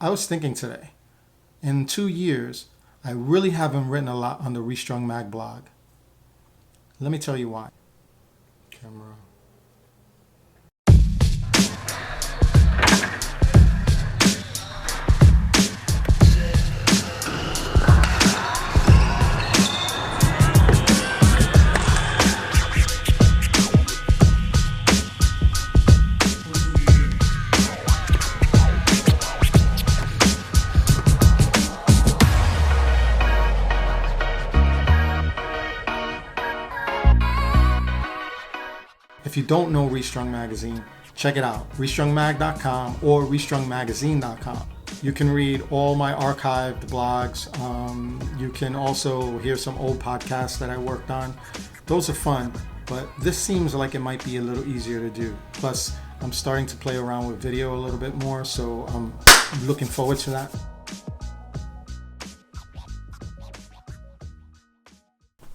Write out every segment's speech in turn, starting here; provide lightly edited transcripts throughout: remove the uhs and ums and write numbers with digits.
I was thinking today, in 2 years, I really haven't written a lot on the Restrung Mag blog. Let me tell you why. Camera. If you don't know Restrung Magazine, check it out, restrungmag.com or restrungmagazine.com. You can read all my archived blogs. You can also hear some old podcasts that I worked on. Those are fun, but this seems like it might be a little easier to do. Plus, I'm starting to play around with video a little bit more, so I'm looking forward to that.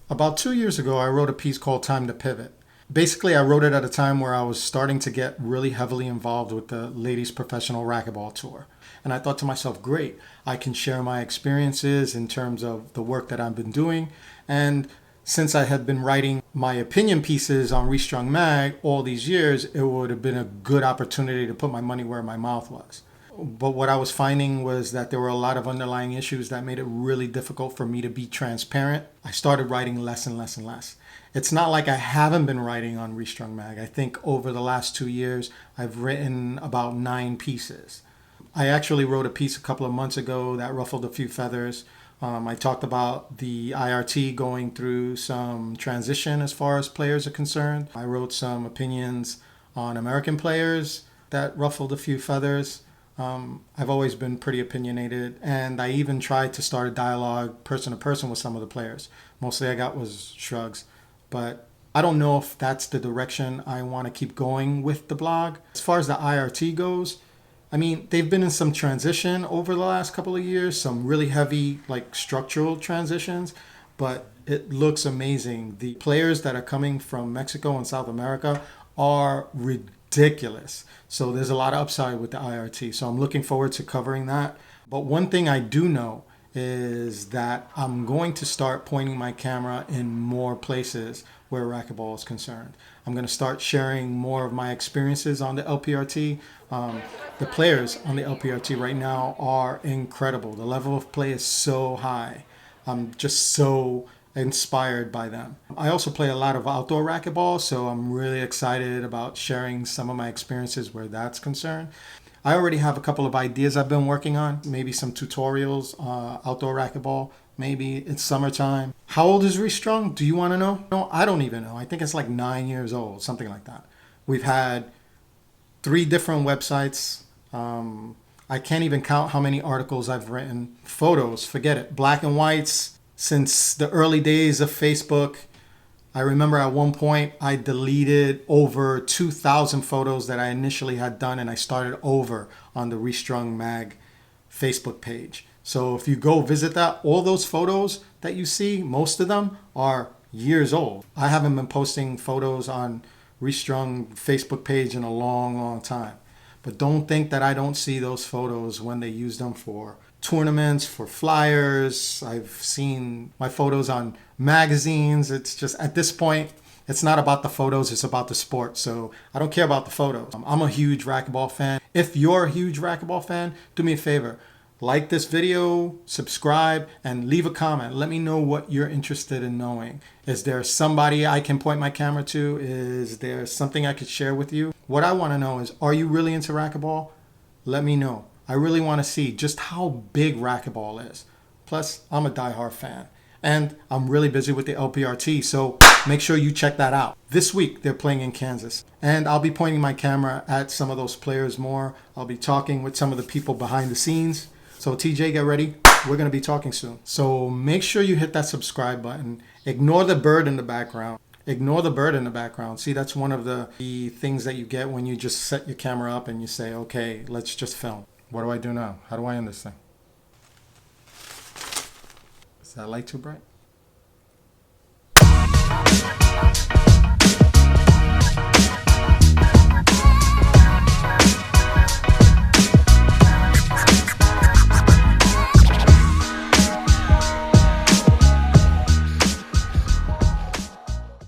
About 2 years ago, I wrote a piece called Time to Pivot. Basically, I wrote it at a time where I was starting to get really heavily involved with the ladies' professional racquetball tour. And I thought to myself, great, I can share my experiences in terms of the work that I've been doing. And since I had been writing my opinion pieces on Restrung Mag all these years, it would have been a good opportunity to put my money where my mouth was. But what I was finding was that there were a lot of underlying issues that made it really difficult for me to be transparent. I started writing less and less and less. It's not like I haven't been writing on Restrung Mag. I think over the last 2 years, I've written about 9 pieces. I actually wrote a piece a couple of months ago that ruffled a few feathers. I talked about the IRT going through some transition as far as players are concerned. I wrote some opinions on American players that ruffled a few feathers. I've always been pretty opinionated, and I even tried to start a dialogue person to person with some of the players. Mostly I got was shrugs, but I don't know if that's the direction I want to keep going with the blog. As far as the IRT goes, I mean, they've been in some transition over the last couple of years, some really heavy like structural transitions, but it looks amazing. The players that are coming from Mexico and South America are ridiculous. So there's a lot of upside with the IRT. So I'm looking forward to covering that. But one thing I do know is that I'm going to start pointing my camera in more places where racquetball is concerned. I'm going to start sharing more of my experiences on the LPRT. The players on the LPRT right now are incredible. The level of play is so high. I'm just so inspired by them. I also play a lot of outdoor racquetball, so I'm really excited about sharing some of my experiences where that's concerned. I already have a couple of ideas I've been working on, maybe some tutorials, outdoor racquetball, maybe it's summertime. How old is Restrung? Do you want to know? No, I don't even know. I think it's like 9 years old, something like that. We've had 3 different websites. I can't even count how many articles I've written. Photos, forget it. Black and whites. Since the early days of Facebook, I remember at one point I deleted over 2,000 photos that I initially had done, and I started over on the Restrung Mag Facebook page. So if you go visit that, all those photos that you see, most of them are years old. I haven't been posting photos on Restrung Facebook page in a long, long time. But don't think that I don't see those photos when they use them for tournaments, for flyers. I've seen my photos on magazines. It's just, at this point, it's not about the photos, it's about the sport. So I don't care about the photos. I'm a huge racquetball fan. If you're a huge racquetball fan, do me a favor. Like this video, subscribe, and leave a comment. Let me know what you're interested in knowing. Is there somebody I can point my camera to? Is there something I could share with you? What I want to know is, are you really into racquetball? Let me know. I really want to see just how big racquetball is. Plus, I'm a diehard fan. And I'm really busy with the LPRT, so make sure you check that out. This week, they're playing in Kansas. And I'll be pointing my camera at some of those players more. I'll be talking with some of the people behind the scenes. So TJ, get ready. We're going to be talking soon. So make sure you hit that subscribe button. Ignore the bird in the background. Ignore the bird in the background. See, that's one of the things that you get when you just set your camera up and you say, okay, let's just film. What do I do now? How do I end this thing? Is that light too bright?